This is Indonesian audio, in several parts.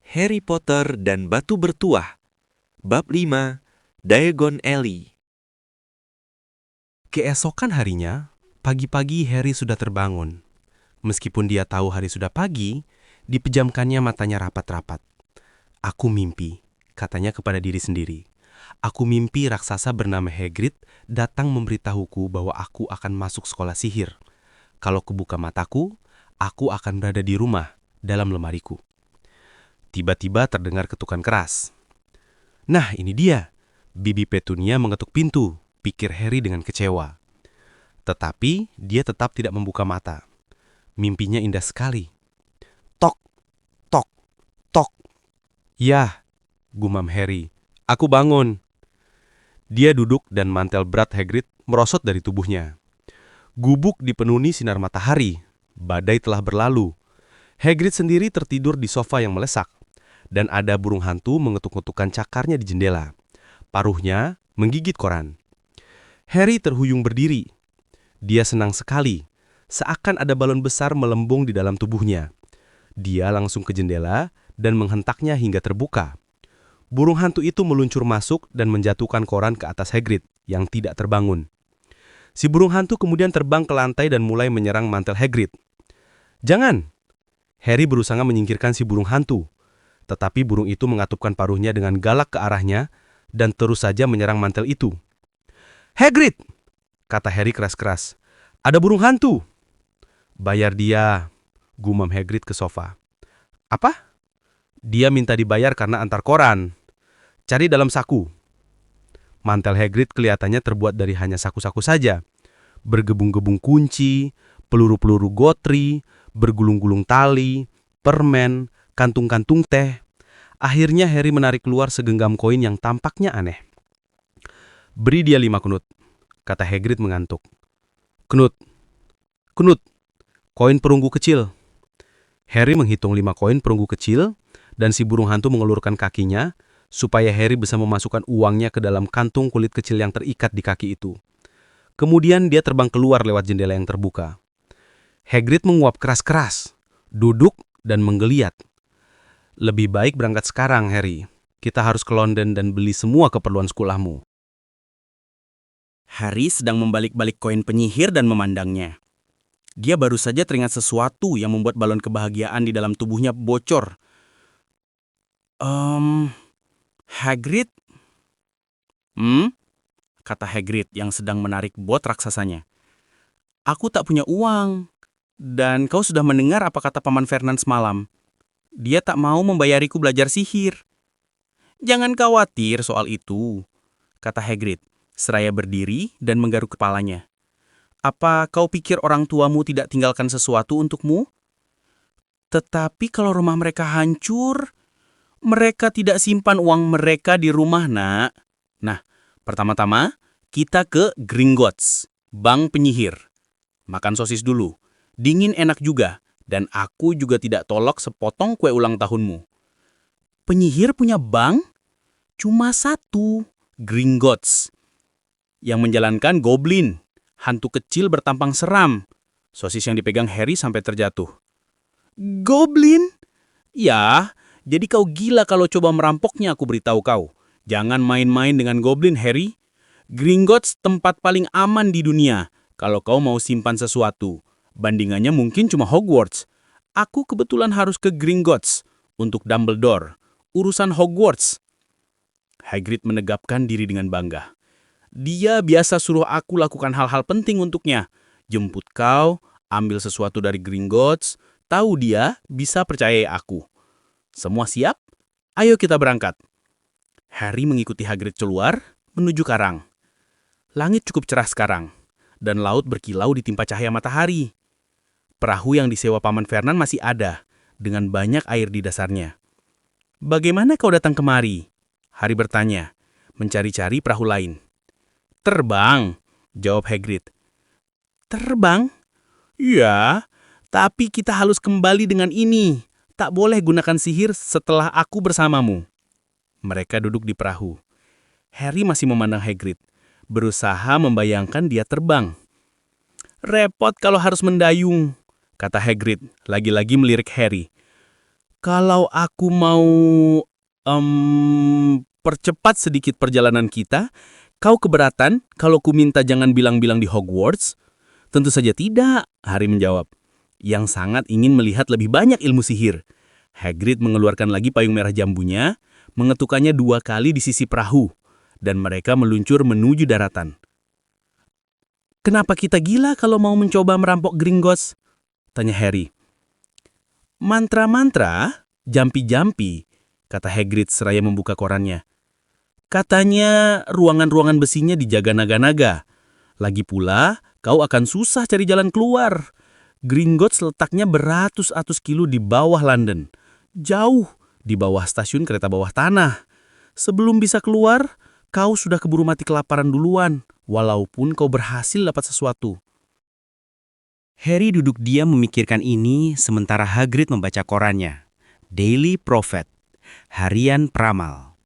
Harry Potter dan Batu Bertuah. Bab 5, Diagon Alley. Keesokan harinya, pagi-pagi Harry sudah terbangun. Meskipun dia tahu hari sudah pagi, dipejamkannya matanya rapat-rapat. Aku mimpi, katanya kepada diri sendiri. Aku mimpi raksasa bernama Hagrid datang memberitahuku bahwa aku akan masuk sekolah sihir. Kalau kubuka mataku, aku akan berada di rumah, dalam lemariku. Tiba-tiba terdengar ketukan keras. Nah, ini dia. Bibi Petunia mengetuk pintu, pikir Harry dengan kecewa. Tetapi dia tetap tidak membuka mata. Mimpinya indah sekali. Tok, tok, tok. Yah, gumam Harry. Aku bangun. Dia duduk dan mantel berat Hagrid merosot dari tubuhnya. Gubuk dipenuhi sinar matahari. Badai telah berlalu. Hagrid sendiri tertidur di sofa yang melesak. Dan ada burung hantu mengetuk-ngetukkan cakarnya di jendela. Paruhnya menggigit koran. Harry terhuyung berdiri. Dia senang sekali, seakan ada balon besar melembung di dalam tubuhnya. Dia langsung ke jendela dan menghentaknya hingga terbuka. Burung hantu itu meluncur masuk dan menjatuhkan koran ke atas Hagrid yang tidak terbangun. Si burung hantu kemudian terbang ke lantai dan mulai menyerang mantel Hagrid. Jangan! Harry berusaha menyingkirkan si burung hantu. Tetapi burung itu mengatupkan paruhnya dengan galak ke arahnya dan terus saja menyerang mantel itu. Hagrid! Kata Harry keras-keras. Ada burung hantu! Bayar dia, gumam Hagrid ke sofa. Apa? Dia minta dibayar karena antar koran. Cari dalam saku. Mantel Hagrid kelihatannya terbuat dari hanya saku-saku saja. Bergebung-gebung kunci, peluru-peluru gotri, bergulung-gulung tali, permen, kantung-kantung teh. Akhirnya Harry menarik keluar segenggam koin yang tampaknya aneh. Beri dia 5 knut, kata Hagrid mengantuk. Knut, knut, koin perunggu kecil. Harry menghitung 5 koin perunggu kecil, dan si burung hantu mengelurkan kakinya, supaya Harry bisa memasukkan uangnya ke dalam kantung kulit kecil yang terikat di kaki itu. Kemudian dia terbang keluar lewat jendela yang terbuka. Hagrid menguap keras-keras, duduk dan menggeliat. Lebih baik berangkat sekarang, Harry. Kita harus ke London dan beli semua keperluan sekolahmu. Harry sedang membalik-balik koin penyihir dan memandangnya. Dia baru saja teringat sesuatu yang membuat balon kebahagiaan di dalam tubuhnya bocor. Hagrid? Kata Hagrid yang sedang menarik bot raksasanya. Aku tak punya uang. Dan kau sudah mendengar apa kata Paman Vernon semalam. Dia tak mau membayariku belajar sihir. Jangan khawatir soal itu, kata Hagrid, seraya berdiri dan menggaruk kepalanya. Apa kau pikir orang tuamu tidak tinggalkan sesuatu untukmu? Tetapi kalau rumah mereka hancur, mereka tidak simpan uang mereka di rumah, nak. Nah, pertama-tama kita ke Gringotts, bank penyihir. Makan sosis dulu. Dingin enak juga. Dan aku juga tidak tolak sepotong kue ulang tahunmu. Penyihir punya bank? Cuma satu, Gringotts. Yang menjalankan goblin, hantu kecil bertampang seram. Sosis yang dipegang Harry sampai terjatuh. Goblin? Ya, jadi kau gila kalau coba merampoknya, aku beritahu kau. Jangan main-main dengan goblin, Harry. Gringotts tempat paling aman di dunia kalau kau mau simpan sesuatu. Bandingannya mungkin cuma Hogwarts. Aku kebetulan harus ke Gringotts untuk Dumbledore. Urusan Hogwarts. Hagrid menegapkan diri dengan bangga. Dia biasa suruh aku lakukan hal-hal penting untuknya. Jemput kau, ambil sesuatu dari Gringotts. Tahu dia bisa percayai aku. Semua siap? Ayo kita berangkat. Harry mengikuti Hagrid keluar menuju karang. Langit cukup cerah sekarang, dan laut berkilau ditimpa cahaya matahari. Perahu yang disewa Paman Vernon masih ada, dengan banyak air di dasarnya. Bagaimana kau datang kemari? Harry bertanya, mencari-cari perahu lain. Terbang, jawab Hagrid. Terbang? Ya, tapi kita harus kembali dengan ini. Tak boleh gunakan sihir setelah aku bersamamu. Mereka duduk di perahu. Harry masih memandang Hagrid, berusaha membayangkan dia terbang. Repot kalau harus mendayung, kata Hagrid, lagi-lagi melirik Harry. Kalau aku mau percepat sedikit perjalanan kita, kau keberatan kalau ku minta jangan bilang-bilang di Hogwarts? Tentu saja tidak, Harry menjawab, yang sangat ingin melihat lebih banyak ilmu sihir. Hagrid mengeluarkan lagi payung merah jambunya, mengetukkannya 2 kali di sisi perahu, dan mereka meluncur menuju daratan. Kenapa kita gila kalau mau mencoba merampok Gringotts? Tanya Harry. Mantra-mantra, jampi-jampi, kata Hagrid seraya membuka korannya. Katanya ruangan-ruangan besinya dijaga naga-naga. Lagi pula, kau akan susah cari jalan keluar. Gringotts letaknya beratus-atus kilo di bawah London. Jauh di bawah stasiun kereta bawah tanah. Sebelum bisa keluar, kau sudah keburu mati kelaparan duluan, walaupun kau berhasil dapat sesuatu. Harry duduk diam memikirkan ini sementara Hagrid membaca korannya. Daily Prophet, Harian Peramal.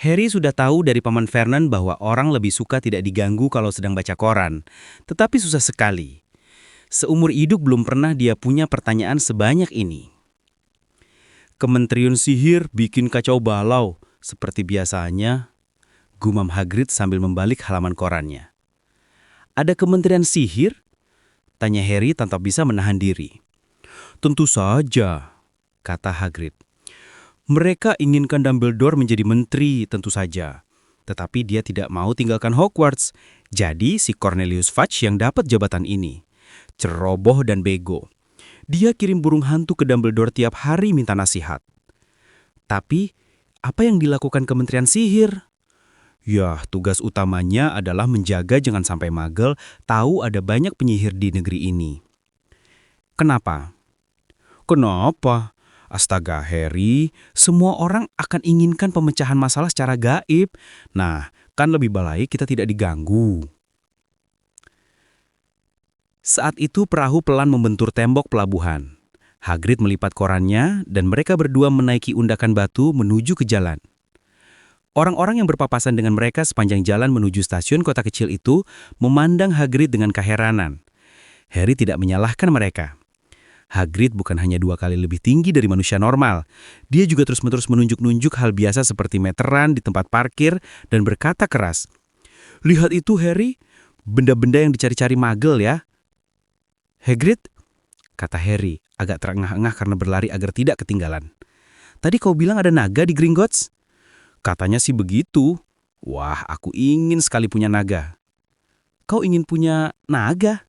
Harry sudah tahu dari Paman Vernon bahwa orang lebih suka tidak diganggu kalau sedang baca koran, tetapi susah sekali. Seumur hidup belum pernah dia punya pertanyaan sebanyak ini. Kementerian Sihir bikin kacau balau, seperti biasanya, gumam Hagrid sambil membalik halaman korannya. Ada Kementerian Sihir? Tanya Harry tanpa bisa menahan diri. Tentu saja, kata Hagrid. Mereka inginkan Dumbledore menjadi menteri, tentu saja. Tetapi dia tidak mau tinggalkan Hogwarts. Jadi si Cornelius Fudge yang dapat jabatan ini. Ceroboh dan bego. Dia kirim burung hantu ke Dumbledore tiap hari minta nasihat. Tapi, apa yang dilakukan Kementerian Sihir? Ya, tugas utamanya adalah menjaga jangan sampai Muggle tahu ada banyak penyihir di negeri ini. Kenapa? Kenapa? Astaga Harry, semua orang akan inginkan pemecahan masalah secara gaib. Nah, kan lebih baik kita tidak diganggu. Saat itu perahu pelan membentur tembok pelabuhan. Hagrid melipat korannya dan mereka berdua menaiki undakan batu menuju ke jalan. Orang-orang yang berpapasan dengan mereka sepanjang jalan menuju stasiun kota kecil itu memandang Hagrid dengan keheranan. Harry tidak menyalahkan mereka. Hagrid bukan hanya 2 kali lebih tinggi dari manusia normal. Dia juga terus-menerus menunjuk-nunjuk hal biasa seperti meteran di tempat parkir dan berkata keras. Lihat itu Harry, benda-benda yang dicari-cari Muggle ya. Hagrid, kata Harry, agak terengah-engah karena berlari agar tidak ketinggalan. Tadi kau bilang ada naga di Gringotts? Katanya sih begitu. Wah, aku ingin sekali punya naga. Kau ingin punya naga?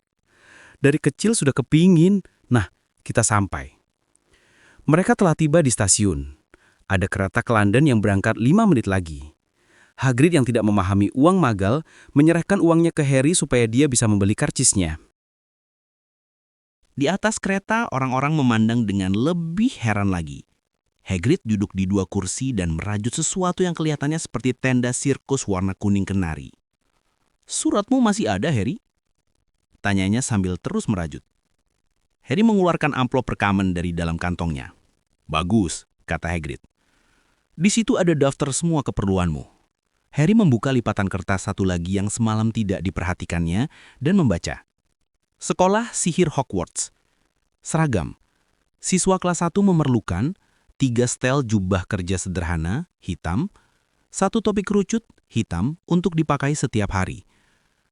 Dari kecil sudah kepingin. Nah, kita sampai. Mereka telah tiba di stasiun. Ada kereta ke London yang berangkat 5 menit lagi. Hagrid yang tidak memahami uang Muggle menyerahkan uangnya ke Harry supaya dia bisa membeli karcisnya. Di atas kereta, orang-orang memandang dengan lebih heran lagi. Hagrid duduk di 2 kursi dan merajut sesuatu yang kelihatannya seperti tenda sirkus warna kuning kenari. Suratmu masih ada, Harry? Tanyanya sambil terus merajut. Harry mengeluarkan amplop rekaman dari dalam kantongnya. Bagus, kata Hagrid. Di situ ada daftar semua keperluanmu. Harry membuka lipatan kertas satu lagi yang semalam tidak diperhatikannya dan membaca. Sekolah Sihir Hogwarts. Seragam. Siswa kelas 1 memerlukan 3 setel jubah kerja sederhana, hitam, 1 topi kerucut, hitam, untuk dipakai setiap hari.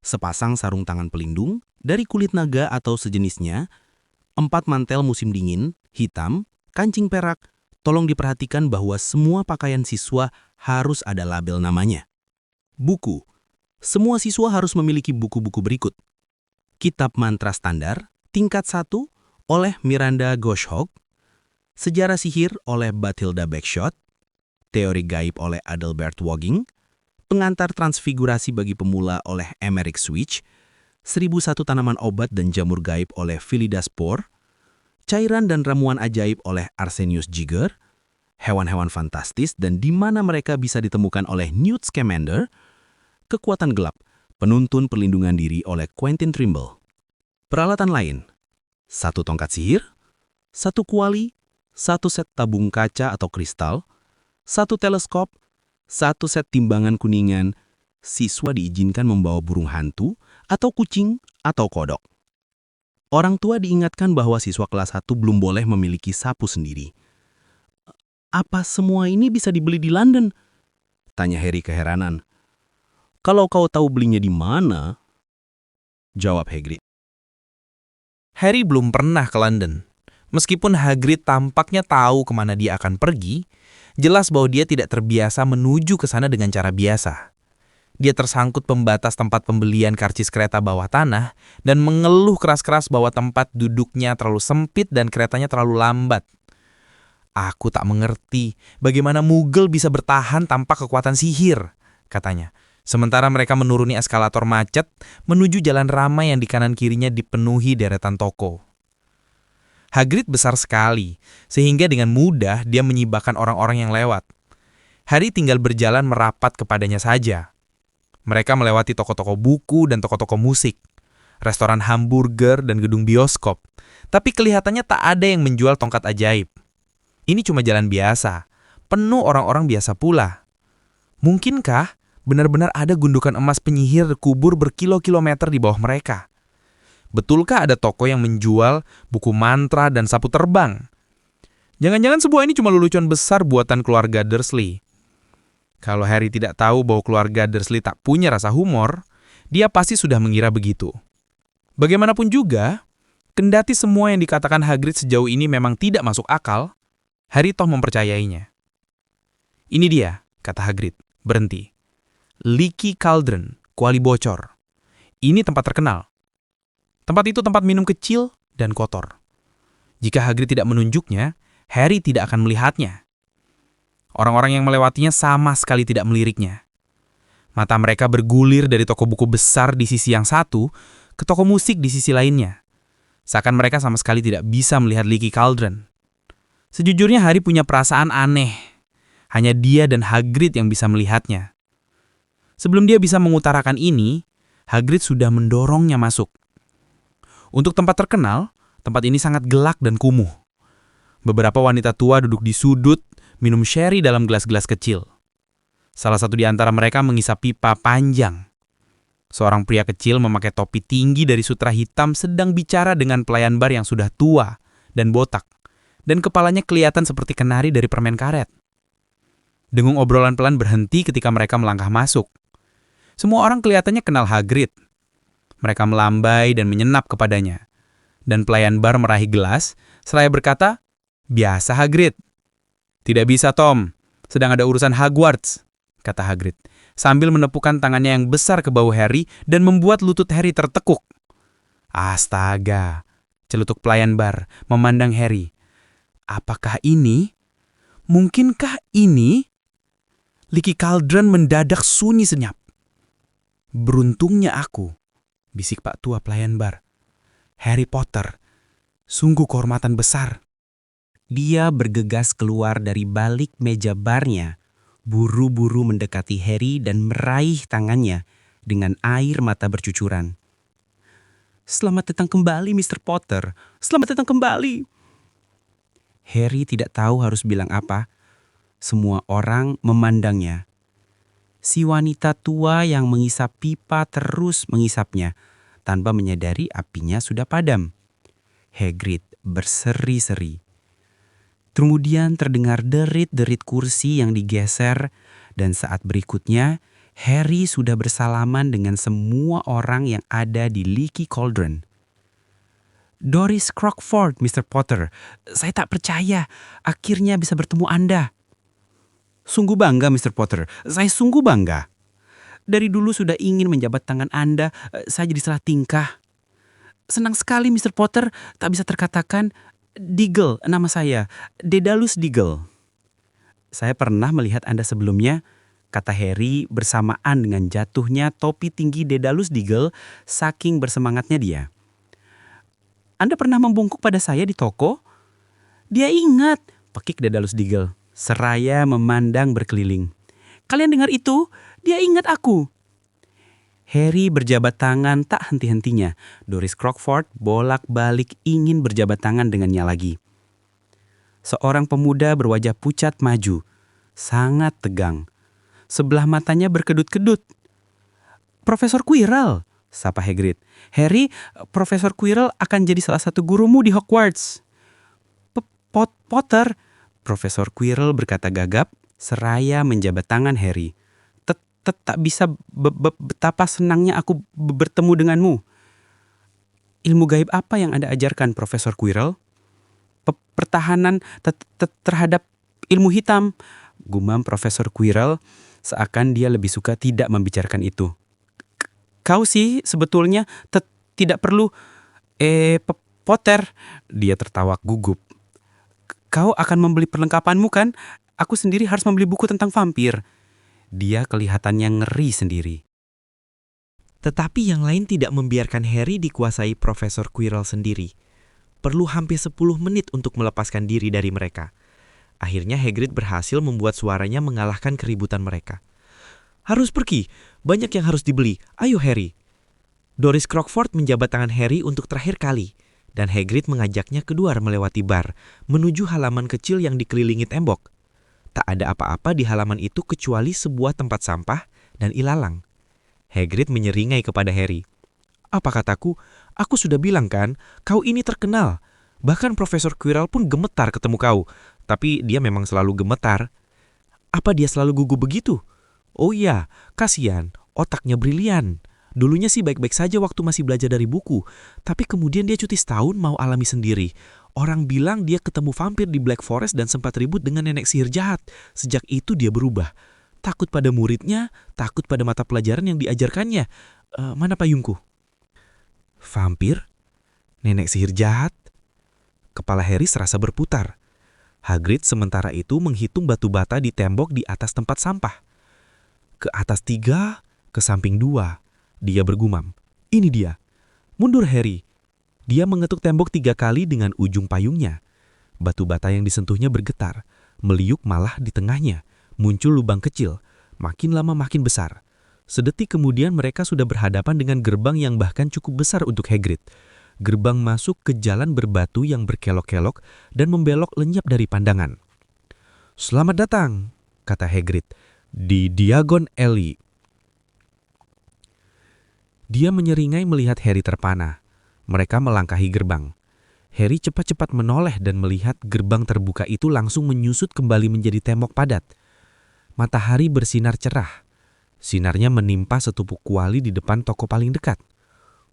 Sepasang sarung tangan pelindung, dari kulit naga atau sejenisnya, 4 mantel musim dingin, hitam, kancing perak. Tolong diperhatikan bahwa semua pakaian siswa harus ada label namanya. Buku. Semua siswa harus memiliki buku-buku berikut. Kitab mantra standar, tingkat 1, oleh Miranda Goshawk. Sejarah sihir oleh Bathilda Bagshot. Teori gaib oleh Adelbert Wogging. Pengantar transfigurasi bagi pemula oleh Emerick Switch. 1001 tanaman obat dan jamur gaib oleh Phillida Spore. Cairan dan ramuan ajaib oleh Arsenius Jigger. Hewan-hewan fantastis dan di mana mereka bisa ditemukan oleh Newt Scamander. Kekuatan gelap, penuntun perlindungan diri oleh Quentin Trimble. Peralatan lain, 1 tongkat sihir, 1 kuali, 1 set tabung kaca atau kristal, 1 teleskop, 1 set timbangan kuningan. Siswa diizinkan membawa burung hantu atau kucing atau kodok. Orang tua diingatkan bahwa siswa kelas 1 belum boleh memiliki sapu sendiri. Apa semua ini bisa dibeli di London? Tanya Harry keheranan. Kalau kau tahu belinya di mana? Jawab Hagrid. Harry belum pernah ke London. Meskipun Hagrid tampaknya tahu kemana dia akan pergi, jelas bahwa dia tidak terbiasa menuju ke sana dengan cara biasa. Dia tersangkut pembatas tempat pembelian karcis kereta bawah tanah dan mengeluh keras-keras bahwa tempat duduknya terlalu sempit dan keretanya terlalu lambat. Aku tak mengerti bagaimana Muggle bisa bertahan tanpa kekuatan sihir, katanya. Sementara mereka menuruni eskalator macet menuju jalan ramai yang di kanan kirinya dipenuhi deretan toko. Hagrid besar sekali, sehingga dengan mudah dia menyibakkan orang-orang yang lewat. Harry tinggal berjalan merapat kepadanya saja. Mereka melewati toko-toko buku dan toko-toko musik, restoran hamburger dan gedung bioskop, tapi kelihatannya tak ada yang menjual tongkat ajaib. Ini cuma jalan biasa, penuh orang-orang biasa pula. Mungkinkah benar-benar ada gundukan emas penyihir kubur berkilo-kilometer di bawah mereka? Betulkah ada toko yang menjual buku mantra dan sapu terbang? Jangan-jangan sebuah ini cuma lelucon besar buatan keluarga Dursley. Kalau Harry tidak tahu bahwa keluarga Dursley tak punya rasa humor, dia pasti sudah mengira begitu. Bagaimanapun juga, kendati semua yang dikatakan Hagrid sejauh ini memang tidak masuk akal, Harry toh mempercayainya. Ini dia, kata Hagrid, berhenti. Leaky Cauldron, kuali bocor. Ini tempat terkenal. Tempat itu tempat minum kecil dan kotor. Jika Hagrid tidak menunjuknya, Harry tidak akan melihatnya. Orang-orang yang melewatinya sama sekali tidak meliriknya. Mata mereka bergulir dari toko buku besar di sisi yang satu ke toko musik di sisi lainnya. Seakan mereka sama sekali tidak bisa melihat Leaky Cauldron. Sejujurnya Harry punya perasaan aneh. Hanya dia dan Hagrid yang bisa melihatnya. Sebelum dia bisa mengutarakan ini, Hagrid sudah mendorongnya masuk. Untuk tempat terkenal, tempat ini sangat gelap dan kumuh. Beberapa wanita tua duduk di sudut, minum sherry dalam gelas-gelas kecil. Salah satu di antara mereka mengisap pipa panjang. Seorang pria kecil memakai topi tinggi dari sutra hitam sedang bicara dengan pelayan bar yang sudah tua dan botak, dan kepalanya kelihatan seperti kenari dari permen karet. Dengung obrolan pelan berhenti ketika mereka melangkah masuk. Semua orang kelihatannya kenal Hagrid. Mereka melambai dan menyenap kepadanya. Dan pelayan bar meraih gelas, seraya berkata, "Biasa Hagrid." "Tidak bisa Tom, sedang ada urusan Hogwarts," kata Hagrid, sambil menepukkan tangannya yang besar ke bahu Harry dan membuat lutut Harry tertekuk. "Astaga," celutuk pelayan bar, memandang Harry. "Apakah ini? Mungkinkah ini?" Leaky Cauldron mendadak sunyi senyap. "Beruntungnya aku," bisik Pak Tua pelayan bar. "Harry Potter, sungguh kehormatan besar." Dia bergegas keluar dari balik meja barnya, buru-buru mendekati Harry dan meraih tangannya dengan air mata bercucuran. "Selamat datang kembali, Mr. Potter. Selamat datang kembali." Harry tidak tahu harus bilang apa. Semua orang memandangnya. Si wanita tua yang mengisap pipa terus mengisapnya, tanpa menyadari apinya sudah padam. Hagrid berseri-seri. Kemudian terdengar derit-derit kursi yang digeser, dan saat berikutnya, Harry sudah bersalaman dengan semua orang yang ada di Leaky Cauldron. "Doris Crockford, Mr. Potter. Saya tak percaya akhirnya bisa bertemu Anda." "Sungguh bangga, Mr. Potter. Saya sungguh bangga. Dari dulu sudah ingin menjabat tangan Anda, saya jadi salah tingkah. Senang sekali, Mr. Potter, tak bisa terkatakan. Diggle, nama saya. Daedalus Diggle." "Saya pernah melihat Anda sebelumnya," kata Harry bersamaan dengan jatuhnya topi tinggi Daedalus Diggle saking bersemangatnya dia. "Anda pernah membungkuk pada saya di toko?" "Dia ingat," pekik Daedalus Diggle, seraya memandang berkeliling. "Kalian dengar itu? Dia ingat aku." Harry berjabat tangan tak henti-hentinya. Doris Crockford bolak-balik ingin berjabat tangan dengannya lagi. Seorang pemuda berwajah pucat maju, sangat tegang. Sebelah matanya berkedut-kedut. "Profesor Quirrell," sapa Hagrid. "Harry, Profesor Quirrell akan jadi salah satu gurumu di Hogwarts." Potter, Profesor Quirrell berkata gagap, seraya menjabat tangan Harry. Tak bisa betapa senangnya aku bertemu denganmu. Ilmu gaib apa yang Anda ajarkan, Profesor Quirrell? Pertahanan terhadap ilmu hitam, gumam Profesor Quirrell, seakan dia lebih suka tidak membicarakan itu. Kau sih sebetulnya tidak perlu, Potter, dia tertawa gugup. Kau akan membeli perlengkapanmu kan? Aku sendiri harus membeli buku tentang vampir. Dia kelihatannya ngeri sendiri. Tetapi yang lain tidak membiarkan Harry dikuasai Profesor Quirrell sendiri. Perlu hampir 10 menit untuk melepaskan diri dari mereka. Akhirnya Hagrid berhasil membuat suaranya mengalahkan keributan mereka. Harus pergi, banyak yang harus dibeli. Ayo Harry. Doris Crockford menjabat tangan Harry untuk terakhir kali. Dan Hagrid mengajaknya keluar melewati bar, menuju halaman kecil yang dikelilingi tembok. Tak ada apa-apa di halaman itu kecuali sebuah tempat sampah dan ilalang. Hagrid menyeringai kepada Harry. Apa kataku? Aku sudah bilang kan, kau ini terkenal. Bahkan Profesor Quirrell pun gemetar ketemu kau. Tapi dia memang selalu gemetar. Apa dia selalu gugup begitu? Oh iya, kasihan, otaknya brilian. Dulunya sih baik-baik saja waktu masih belajar dari buku. Tapi kemudian dia cuti setahun mau alami sendiri. Orang bilang dia ketemu vampir di Black Forest dan sempat ribut dengan nenek sihir jahat. Sejak itu dia berubah. Takut pada muridnya, takut pada mata pelajaran yang diajarkannya. Mana payungku? Vampir? Nenek sihir jahat? Kepala Harry serasa berputar. Hagrid sementara itu menghitung batu bata di tembok di atas tempat sampah. Ke atas 3, ke samping 2. Dia bergumam. Ini dia. Mundur Harry. Dia mengetuk tembok 3 kali dengan ujung payungnya. Batu bata yang disentuhnya bergetar, meliuk malah di tengahnya. Muncul lubang kecil, makin lama makin besar. Sedetik kemudian mereka sudah berhadapan dengan gerbang yang bahkan cukup besar untuk Hagrid. Gerbang masuk ke jalan berbatu yang berkelok-kelok dan membelok lenyap dari pandangan. Selamat datang, kata Hagrid, di Diagon Alley. Dia menyeringai melihat Harry terpana. Mereka melangkahi gerbang. Harry cepat-cepat menoleh dan melihat gerbang terbuka itu langsung menyusut kembali menjadi tembok padat. Matahari bersinar cerah. Sinarnya menimpa setupuk kuali di depan toko paling dekat.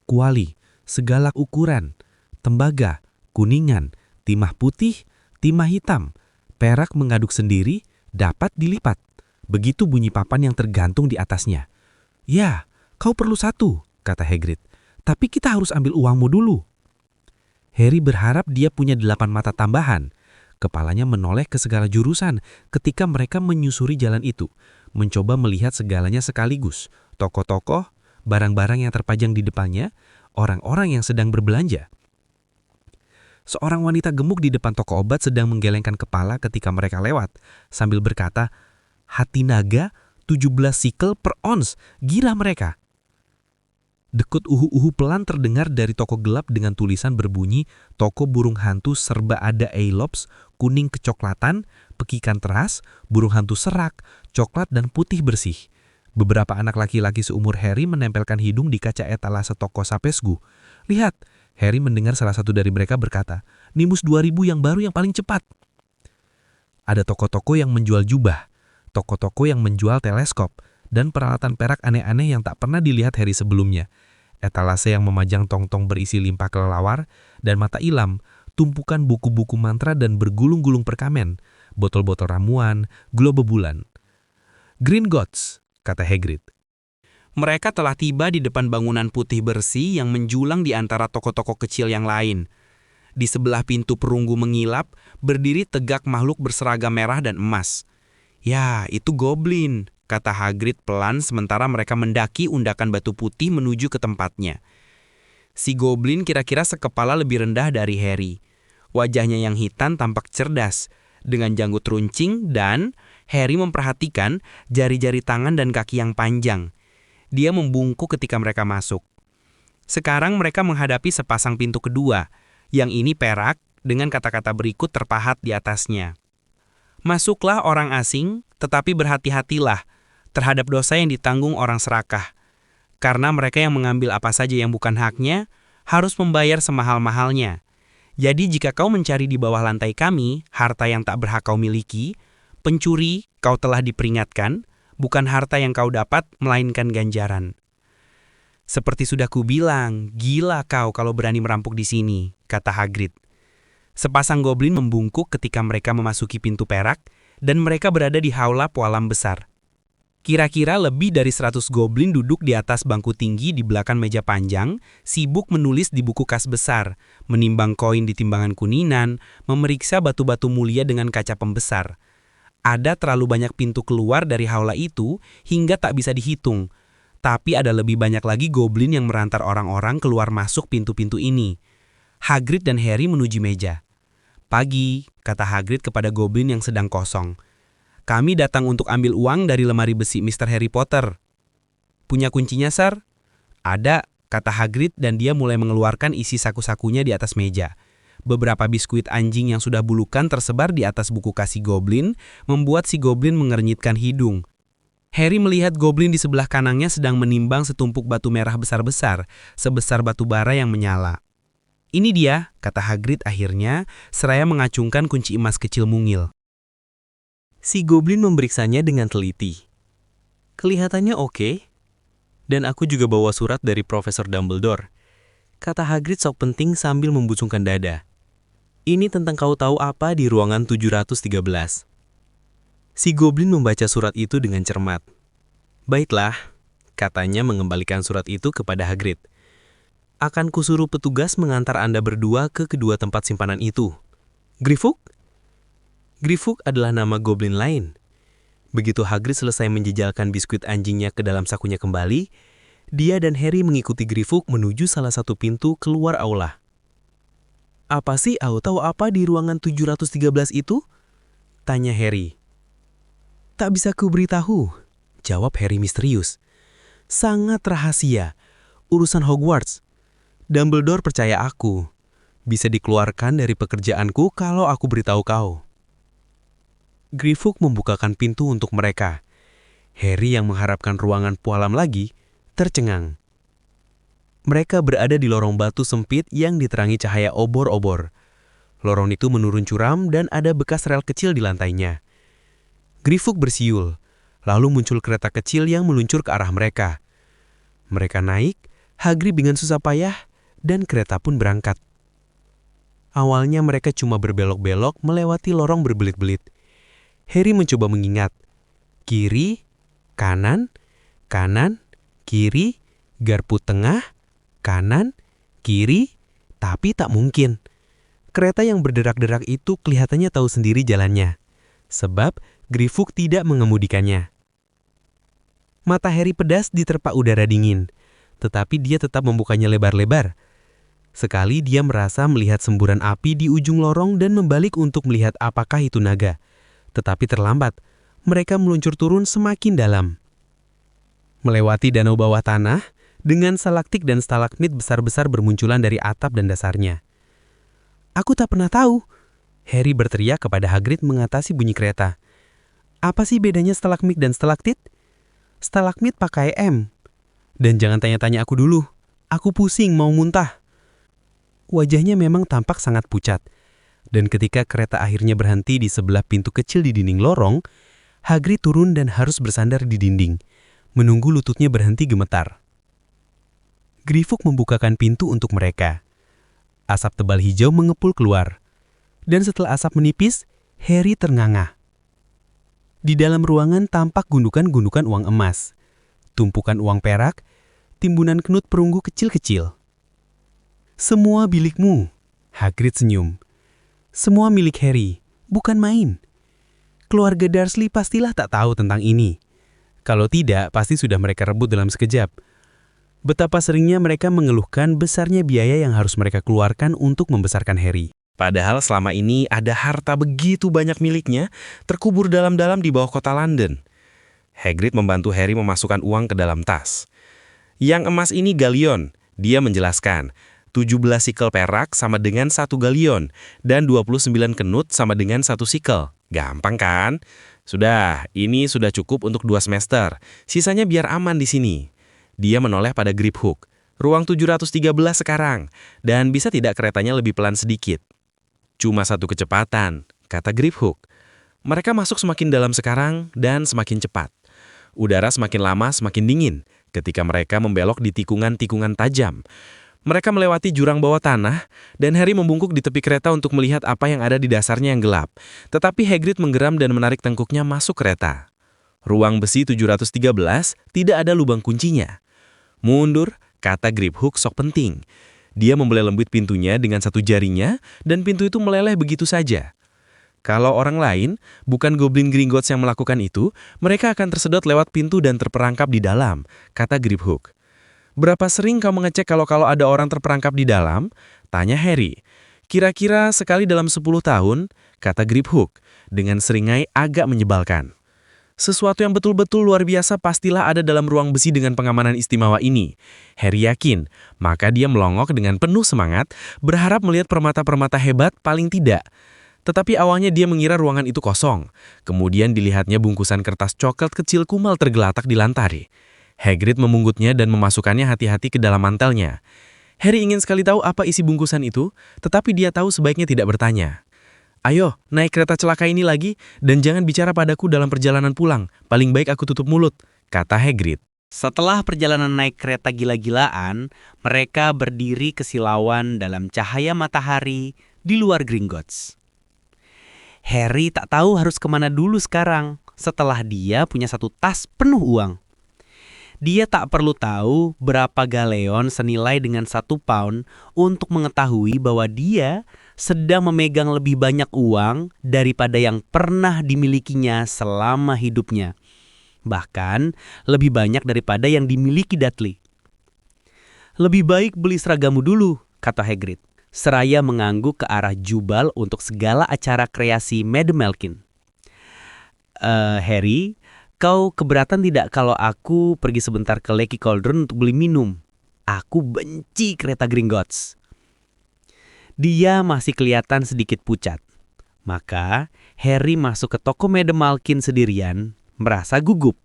Kuali, segala ukuran, tembaga, kuningan, timah putih, timah hitam, perak mengaduk sendiri, dapat dilipat. Begitu bunyi papan yang tergantung di atasnya. Ya, kau perlu 1, kata Hagrid. Tapi kita harus ambil uangmu dulu. Harry berharap dia punya 8 mata tambahan. Kepalanya menoleh ke segala jurusan ketika mereka menyusuri jalan itu, mencoba melihat segalanya sekaligus. Toko-toko, barang-barang yang terpajang di depannya, orang-orang yang sedang berbelanja. Seorang wanita gemuk di depan toko obat sedang menggelengkan kepala ketika mereka lewat, sambil berkata, "Hati naga, 17 sikel per ons, gila mereka." Dekut uhu-uhu pelan terdengar dari toko gelap dengan tulisan berbunyi, toko burung hantu serba ada Ailops, kuning kecoklatan, pekikan teras, burung hantu serak, coklat dan putih bersih. Beberapa anak laki-laki seumur Harry menempelkan hidung di kaca etalase toko Sapesgu. Lihat, Harry mendengar salah satu dari mereka berkata, Nimbus 2000 yang baru yang paling cepat. Ada toko-toko yang menjual jubah, toko-toko yang menjual teleskop, dan peralatan perak aneh-aneh yang tak pernah dilihat Harry sebelumnya. Etalase yang memajang tong-tong berisi limpah kelelawar dan mata ilam, tumpukan buku-buku mantra dan bergulung-gulung perkamen, botol-botol ramuan, globe bulan. Gringotts, kata Hagrid. Mereka telah tiba di depan bangunan putih bersih yang menjulang di antara toko-toko kecil yang lain. Di sebelah pintu perunggu mengilap, berdiri tegak makhluk berseragam merah dan emas. Ya, itu goblin, kata Hagrid pelan sementara mereka mendaki undakan batu putih menuju ke tempatnya. Si goblin kira-kira sekepala lebih rendah dari Harry. Wajahnya yang hitam tampak cerdas, dengan janggut runcing dan Harry memperhatikan jari-jari tangan dan kaki yang panjang. Dia membungkuk ketika mereka masuk. Sekarang mereka menghadapi sepasang pintu kedua, yang ini perak dengan kata-kata berikut terpahat di atasnya. Masuklah orang asing, tetapi berhati-hatilah terhadap dosa yang ditanggung orang serakah. Karena mereka yang mengambil apa saja yang bukan haknya, harus membayar semahal-mahalnya. Jadi jika kau mencari di bawah lantai kami, harta yang tak berhak kau miliki, pencuri, kau telah diperingatkan, bukan harta yang kau dapat, melainkan ganjaran. Seperti sudah kubilang, gila kau kalau berani merampok di sini, kata Hagrid. Sepasang goblin membungkuk ketika mereka memasuki pintu perak, dan mereka berada di haula pualam besar. Kira-kira lebih dari 100 goblin duduk di atas bangku tinggi di belakang meja panjang, sibuk menulis di buku kas besar, menimbang koin di timbangan kuninan, memeriksa batu-batu mulia dengan kaca pembesar. Ada terlalu banyak pintu keluar dari haula itu hingga tak bisa dihitung. Tapi ada lebih banyak lagi goblin yang merantar orang-orang keluar masuk pintu-pintu ini. Hagrid dan Harry menuju meja. Pagi, kata Hagrid kepada goblin yang sedang kosong. Kami datang untuk ambil uang dari lemari besi Mr. Harry Potter. Punya kuncinya, Sir? Ada, kata Hagrid dan dia mulai mengeluarkan isi saku-sakunya di atas meja. Beberapa biskuit anjing yang sudah bulukan tersebar di atas buku kas si goblin, membuat si goblin mengernyitkan hidung. Harry melihat goblin di sebelah kanannya sedang menimbang setumpuk batu merah besar-besar, sebesar batu bara yang menyala. Ini dia, kata Hagrid akhirnya, seraya mengacungkan kunci emas kecil mungil. Si goblin memeriksanya dengan teliti. Kelihatannya oke. Dan aku juga bawa surat dari Profesor Dumbledore, kata Hagrid sok penting sambil membusungkan dada. Ini tentang kau tahu apa di ruangan 713. Si goblin membaca surat itu dengan cermat. Baiklah, katanya mengembalikan surat itu kepada Hagrid. Akan kusuruh petugas mengantar Anda berdua ke kedua tempat simpanan itu. Grifuk? Grifuk adalah nama goblin lain. Begitu Hagrid selesai menjejalkan biskuit anjingnya ke dalam sakunya kembali, dia dan Harry mengikuti Grifuk menuju salah satu pintu keluar aula. Apa sih tahu apa di ruangan 713 itu? Tanya Harry. Tak bisa kuberitahu, jawab Harry misterius. Sangat rahasia, urusan Hogwarts. Dumbledore percaya aku. Bisa dikeluarkan dari pekerjaanku kalau aku beritahu kau. Grifuk membukakan pintu untuk mereka. Harry yang mengharapkan ruangan pualam lagi, tercengang. Mereka berada di lorong batu sempit yang diterangi cahaya obor-obor. Lorong itu menurun curam dan ada bekas rel kecil di lantainya. Grifuk bersiul, lalu muncul kereta kecil yang meluncur ke arah mereka. Mereka naik, Hagrid dengan susah payah, dan kereta pun berangkat. Awalnya mereka cuma berbelok-belok melewati lorong berbelit-belit. Harry mencoba mengingat. Kiri, kanan, kanan, kiri, garpu tengah, kanan, kiri, tapi tak mungkin. Kereta yang berderak-derak itu kelihatannya tahu sendiri jalannya, sebab Grifuk tidak mengemudikannya. Mata Harry pedas diterpa udara dingin, tetapi dia tetap membukanya lebar-lebar. Sekali dia merasa melihat semburan api di ujung lorong dan membalik untuk melihat apakah itu naga. Tetapi terlambat, mereka meluncur turun semakin dalam. Melewati danau bawah tanah, dengan stalaktik dan stalagmit besar-besar bermunculan dari atap dan dasarnya. Aku tak pernah tahu, Harry berteriak kepada Hagrid mengatasi bunyi kereta. Apa sih bedanya stalagmit dan stalaktit? Stalagmit pakai M. Dan jangan tanya-tanya aku dulu, aku pusing mau muntah. Wajahnya memang tampak sangat pucat. Dan ketika kereta akhirnya berhenti di sebelah pintu kecil di dinding lorong, Hagrid turun dan harus bersandar di dinding, menunggu lututnya berhenti gemetar. Grifuk membukakan pintu untuk mereka. Asap tebal hijau mengepul keluar. Dan setelah asap menipis, Harry ternganga. Di dalam ruangan tampak gundukan-gundukan uang emas, tumpukan uang perak, timbunan knut perunggu kecil-kecil. Semua milikmu, Hagrid senyum. Semua milik Harry, bukan main. Keluarga Dursley pastilah tak tahu tentang ini. Kalau tidak, pasti sudah mereka rebut dalam sekejap. Betapa seringnya mereka mengeluhkan besarnya biaya yang harus mereka keluarkan untuk membesarkan Harry. Padahal selama ini ada harta begitu banyak miliknya terkubur dalam-dalam di bawah kota London. Hagrid membantu Harry memasukkan uang ke dalam tas. Yang emas ini galion, dia menjelaskan. 17 sikel perak sama dengan 1 galion, dan 29 knut sama dengan 1 sikel. Gampang kan? Sudah, ini sudah cukup untuk 2 semester. Sisanya biar aman di sini. Dia menoleh pada Grifuk. Ruang 713 sekarang, dan bisa tidak keretanya lebih pelan sedikit? Cuma satu kecepatan, kata Griphook. Mereka masuk semakin dalam sekarang dan semakin cepat. Udara semakin lama semakin dingin ketika mereka membelok di tikungan-tikungan tajam. Mereka melewati jurang bawah tanah, dan Harry membungkuk di tepi kereta untuk melihat apa yang ada di dasarnya yang gelap. Tetapi Hagrid menggeram dan menarik tengkuknya masuk kereta. Ruang besi 713 tidak ada lubang kuncinya. Mundur, kata Griphook sok penting. Dia membelai-lembut pintunya dengan satu jarinya, dan pintu itu meleleh begitu saja. Kalau orang lain, bukan Goblin Gringotts yang melakukan itu, mereka akan tersedot lewat pintu dan terperangkap di dalam, kata Griphook. Berapa sering kau mengecek kalau ada orang terperangkap di dalam? Tanya Harry. Kira-kira sekali dalam 10 tahun, kata Griphook, dengan seringai agak menyebalkan. Sesuatu yang betul-betul luar biasa pastilah ada dalam ruang besi dengan pengamanan istimewa ini. Harry yakin, maka dia melongok dengan penuh semangat, berharap melihat permata-permata hebat paling tidak. Tetapi awalnya dia mengira ruangan itu kosong. Kemudian dilihatnya bungkusan kertas coklat kecil kumal tergeletak di lantai. Hagrid memunggutnya dan memasukkannya hati-hati ke dalam mantelnya. Harry ingin sekali tahu apa isi bungkusan itu, tetapi dia tahu sebaiknya tidak bertanya. Ayo, naik kereta celaka ini lagi, dan jangan bicara padaku dalam perjalanan pulang. Paling baik aku tutup mulut, kata Hagrid. Setelah perjalanan naik kereta gila-gilaan, mereka berdiri kesilauan dalam cahaya matahari di luar Gringotts. Harry tak tahu harus kemana dulu sekarang, setelah dia punya satu tas penuh uang. Dia tak perlu tahu berapa galeon senilai dengan 1 pound untuk mengetahui bahwa dia sedang memegang lebih banyak uang daripada yang pernah dimilikinya selama hidupnya. Bahkan lebih banyak daripada yang dimiliki Dudley. Lebih baik beli seragamu dulu, kata Hagrid, seraya mengangguk ke arah jubal untuk segala acara kreasi Madam Malkin. Harry, kau keberatan tidak kalau aku pergi sebentar ke Leaky Cauldron untuk beli minum? Aku benci kereta Gringotts. Dia masih kelihatan sedikit pucat. Maka Harry masuk ke toko Madam Malkin sendirian, merasa gugup.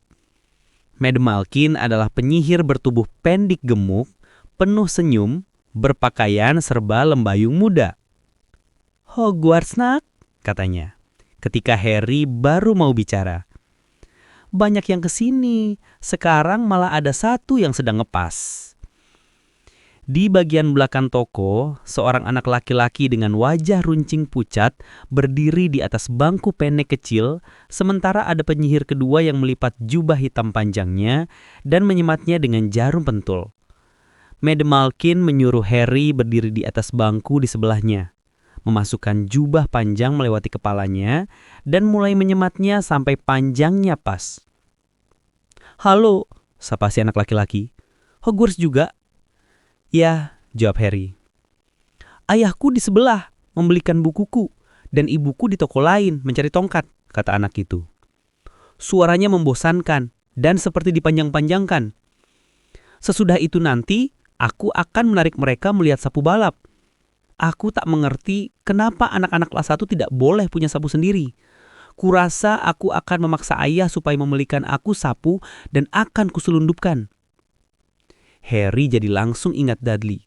Madam Malkin adalah penyihir bertubuh pendek gemuk, penuh senyum, berpakaian serba lembayung muda. Hogwarts nak, katanya, ketika Harry baru mau bicara. Banyak yang kesini, sekarang malah ada satu yang sedang ngepas. Di bagian belakang toko, seorang anak laki-laki dengan wajah runcing pucat berdiri di atas bangku pendek kecil, sementara ada penyihir kedua yang melipat jubah hitam panjangnya dan menyematnya dengan jarum pentul. Madam Malkin menyuruh Harry berdiri di atas bangku di sebelahnya, memasukkan jubah panjang melewati kepalanya, dan mulai menyematnya sampai panjangnya pas. Halo, sapa si anak laki-laki. Hogwarts juga? Ya, jawab Harry. Ayahku di sebelah membelikan bukuku, dan ibuku di toko lain mencari tongkat, kata anak itu. Suaranya membosankan dan seperti dipanjang-panjangkan. Sesudah itu nanti, aku akan menarik mereka melihat sapu balap. Aku tak mengerti kenapa anak-anak kelas 1 tidak boleh punya sapu sendiri. Kurasa aku akan memaksa ayah supaya membelikan aku sapu dan akan kuselundupkan. Harry jadi langsung ingat Dudley.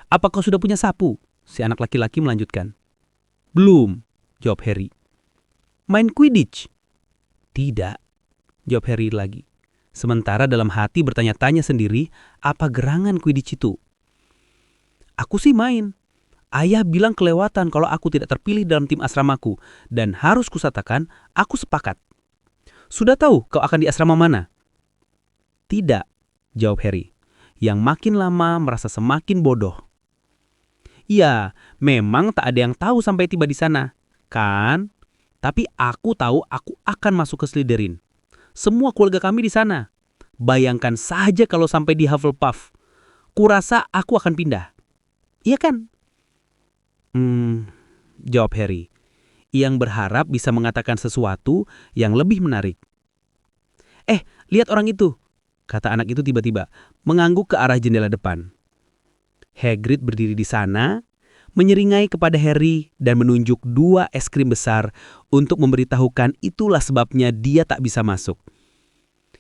Apa kau sudah punya sapu? Si anak laki-laki melanjutkan. Belum, jawab Harry. Main Quidditch? Tidak, jawab Harry lagi. Sementara dalam hati bertanya-tanya sendiri, apa gerangan Quidditch itu? Aku sih main. Ayah bilang kelewatan kalau aku tidak terpilih dalam tim asramaku, dan harus kusatakan, aku sepakat. Sudah tahu kau akan di asrama mana? Tidak, jawab Harry, yang makin lama merasa semakin bodoh. Ya, memang tak ada yang tahu sampai tiba di sana, kan? Tapi aku tahu aku akan masuk ke Slytherin. Semua keluarga kami di sana. Bayangkan saja kalau sampai di Hufflepuff. Kurasa aku akan pindah. Iya kan? Jawab Harry, yang berharap bisa mengatakan sesuatu yang lebih menarik. Lihat orang itu, kata anak itu tiba-tiba, mengangguk ke arah jendela depan. Hagrid berdiri di sana, menyeringai kepada Harry dan menunjuk 2 es krim besar untuk memberitahukan itulah sebabnya dia tak bisa masuk.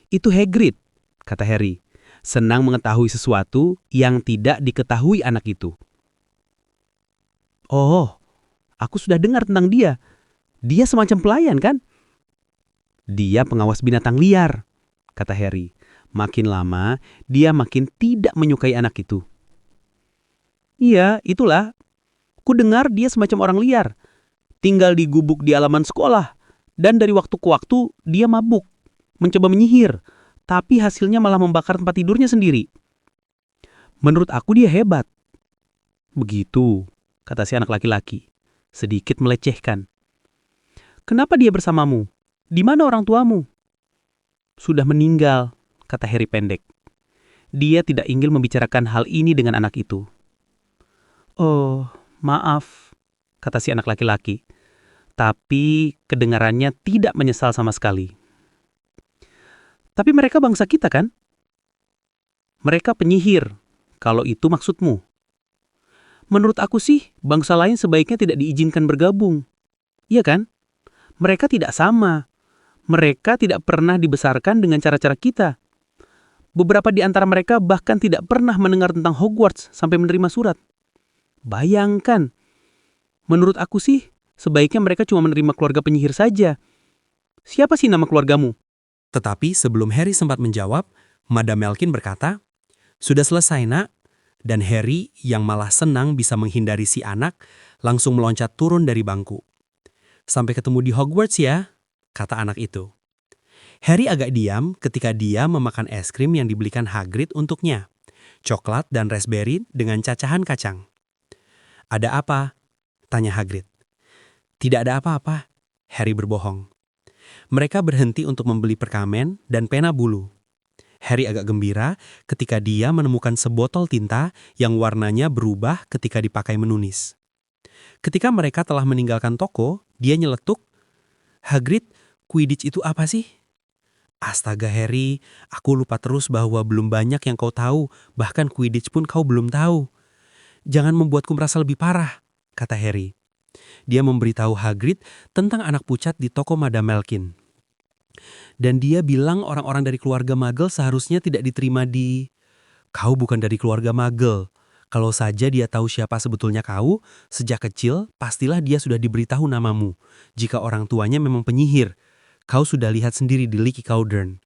Itu Hagrid, kata Harry, senang mengetahui sesuatu yang tidak diketahui anak itu. Oh, aku sudah dengar tentang dia. Dia semacam pelayan, kan? Dia pengawas binatang liar, kata Harry. Makin lama, dia makin tidak menyukai anak itu. Iya, itulah. Ku dengar dia semacam orang liar. Tinggal di gubuk di halaman sekolah. Dan dari waktu ke waktu, dia mabuk. Mencoba menyihir. Tapi hasilnya malah membakar tempat tidurnya sendiri. Menurut aku dia hebat. Begitu, kata si anak laki-laki. Sedikit melecehkan. Kenapa dia bersamamu? Di mana orang tuamu? Sudah meninggal, kata Harry pendek. Dia tidak ingin membicarakan hal ini dengan anak itu. Oh, maaf, kata si anak laki-laki. Tapi kedengarannya tidak menyesal sama sekali. Tapi mereka bangsa kita, kan? Mereka penyihir, kalau itu maksudmu. Menurut aku sih, bangsa lain sebaiknya tidak diizinkan bergabung. Iya kan? Mereka tidak sama. Mereka tidak pernah dibesarkan dengan cara-cara kita. Beberapa di antara mereka bahkan tidak pernah mendengar tentang Hogwarts sampai menerima surat. Bayangkan. Menurut aku sih, sebaiknya mereka cuma menerima keluarga penyihir saja. Siapa sih nama keluargamu? Tetapi sebelum Harry sempat menjawab, Madam Malkin berkata, "Sudah selesai, Nak." Dan Harry, yang malah senang bisa menghindari si anak, langsung meloncat turun dari bangku. "Sampai ketemu di Hogwarts ya," kata anak itu. Harry agak diam ketika dia memakan es krim yang dibelikan Hagrid untuknya. Coklat dan raspberry dengan cacahan kacang. "Ada apa?" tanya Hagrid. "Tidak ada apa-apa," Harry berbohong. Mereka berhenti untuk membeli perkamen dan pena bulu. Harry agak gembira ketika dia menemukan sebotol tinta yang warnanya berubah ketika dipakai menulis. Ketika mereka telah meninggalkan toko, dia nyeletuk, "Hagrid, Quidditch itu apa sih?" "Astaga Harry, aku lupa terus bahwa belum banyak yang kau tahu, bahkan Quidditch pun kau belum tahu." "Jangan membuatku merasa lebih parah," kata Harry. Dia memberitahu Hagrid tentang anak pucat di toko Madam Malkin. Dan dia bilang orang-orang dari keluarga Muggle seharusnya tidak diterima di... "Kau bukan dari keluarga Muggle. Kalau saja dia tahu siapa sebetulnya kau, sejak kecil pastilah dia sudah diberitahu namamu. Jika orang tuanya memang penyihir. Kau sudah lihat sendiri di Leaky Cauldron.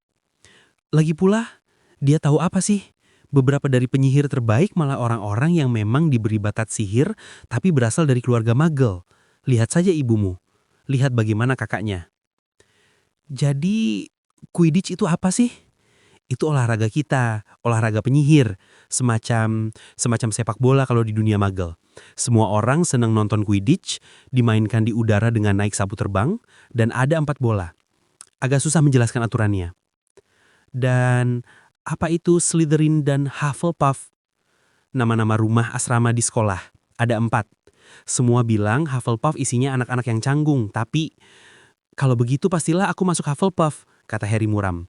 Lagi pula, dia tahu apa sih? Beberapa dari penyihir terbaik malah orang-orang yang memang diberi batat sihir tapi berasal dari keluarga Muggle. Lihat saja ibumu. Lihat bagaimana kakaknya." "Jadi, Quidditch itu apa sih?" "Itu olahraga kita, olahraga penyihir. Semacam sepak bola kalau di dunia Muggle. Semua orang senang nonton Quidditch, dimainkan di udara dengan naik sapu terbang, dan ada 4 bola. Agak susah menjelaskan aturannya." "Dan apa itu Slytherin dan Hufflepuff?" "Nama-nama rumah asrama di sekolah. Ada 4. Semua bilang Hufflepuff isinya anak-anak yang canggung, tapi... Kalau begitu pastilah aku masuk Hufflepuff," kata Harry muram.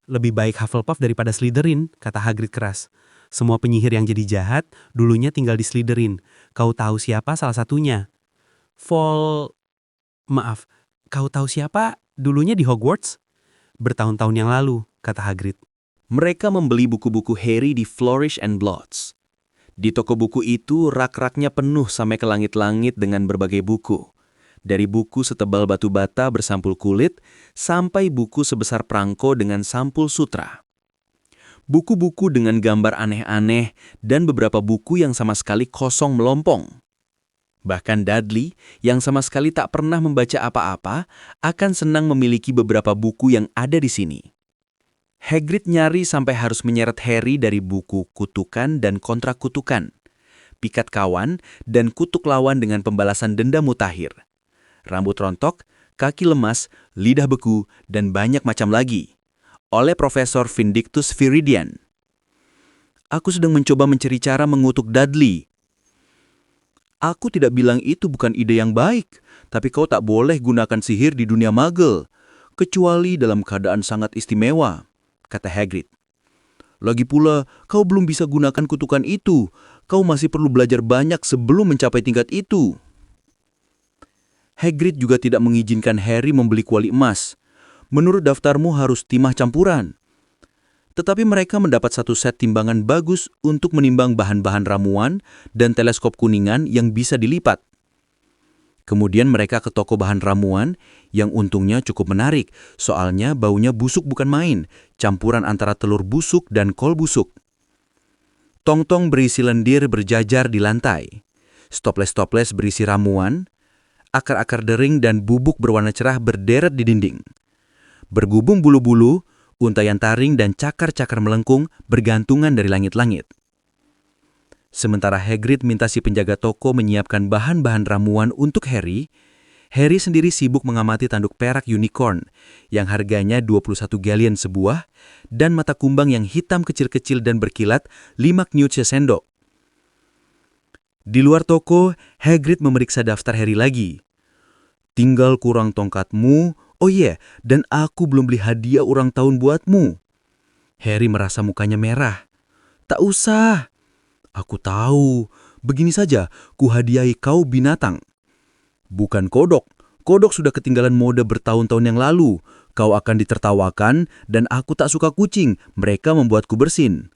"Lebih baik Hufflepuff daripada Slytherin," kata Hagrid keras. "Semua penyihir yang jadi jahat, dulunya tinggal di Slytherin. Kau tahu siapa salah satunya?" Maaf, kau tahu siapa dulunya di Hogwarts?" "Bertahun-tahun yang lalu," kata Hagrid. Mereka membeli buku-buku Harry di Flourish and Blotts. Di toko buku itu rak-raknya penuh sampai ke langit-langit dengan berbagai buku. Dari buku setebal batu bata bersampul kulit, sampai buku sebesar prangko dengan sampul sutra. Buku-buku dengan gambar aneh-aneh dan beberapa buku yang sama sekali kosong melompong. Bahkan Dudley, yang sama sekali tak pernah membaca apa-apa, akan senang memiliki beberapa buku yang ada di sini. Hagrid nyari sampai harus menyeret Harry dari buku kutukan dan kontra kutukan, pikat kawan, dan kutuk lawan dengan pembalasan denda mutakhir. Rambut rontok, kaki lemas, lidah beku, dan banyak macam lagi. Oleh Profesor Vindictus Viridian. "Aku sedang mencoba mencari cara mengutuk Dudley." "Aku tidak bilang itu bukan ide yang baik, tapi kau tak boleh gunakan sihir di dunia Muggle, kecuali dalam keadaan sangat istimewa," kata Hagrid. "Lagi pula, kau belum bisa gunakan kutukan itu. Kau masih perlu belajar banyak sebelum mencapai tingkat itu." Hagrid juga tidak mengizinkan Harry membeli kuali emas. "Menurut daftarmu harus timah campuran." Tetapi mereka mendapat satu set timbangan bagus untuk menimbang bahan-bahan ramuan dan teleskop kuningan yang bisa dilipat. Kemudian mereka ke toko bahan ramuan yang untungnya cukup menarik, soalnya baunya busuk bukan main, campuran antara telur busuk dan kol busuk. Tong-tong berisi lendir berjajar di lantai. Stoples-stoples berisi ramuan, akar-akar dering dan bubuk berwarna cerah berderet di dinding. Bergubung bulu-bulu, untayan taring dan cakar-cakar melengkung bergantungan dari langit-langit. Sementara Hagrid minta si penjaga toko menyiapkan bahan-bahan ramuan untuk Harry, Harry sendiri sibuk mengamati tanduk perak unicorn yang harganya 21 galleon sebuah dan mata kumbang yang hitam kecil-kecil dan berkilat 5 knut sendok. Di luar toko, Hagrid memeriksa daftar Harry lagi. Tinggal kurang tongkatmu, oh iya, dan aku belum beli hadiah ulang tahun buatmu. Harry merasa mukanya merah. Tak usah. Aku tahu, begini saja, ku hadiahi kau binatang. Bukan kodok. Kodok sudah ketinggalan mode bertahun-tahun yang lalu. Kau akan ditertawakan dan aku tak suka kucing, mereka membuatku bersin.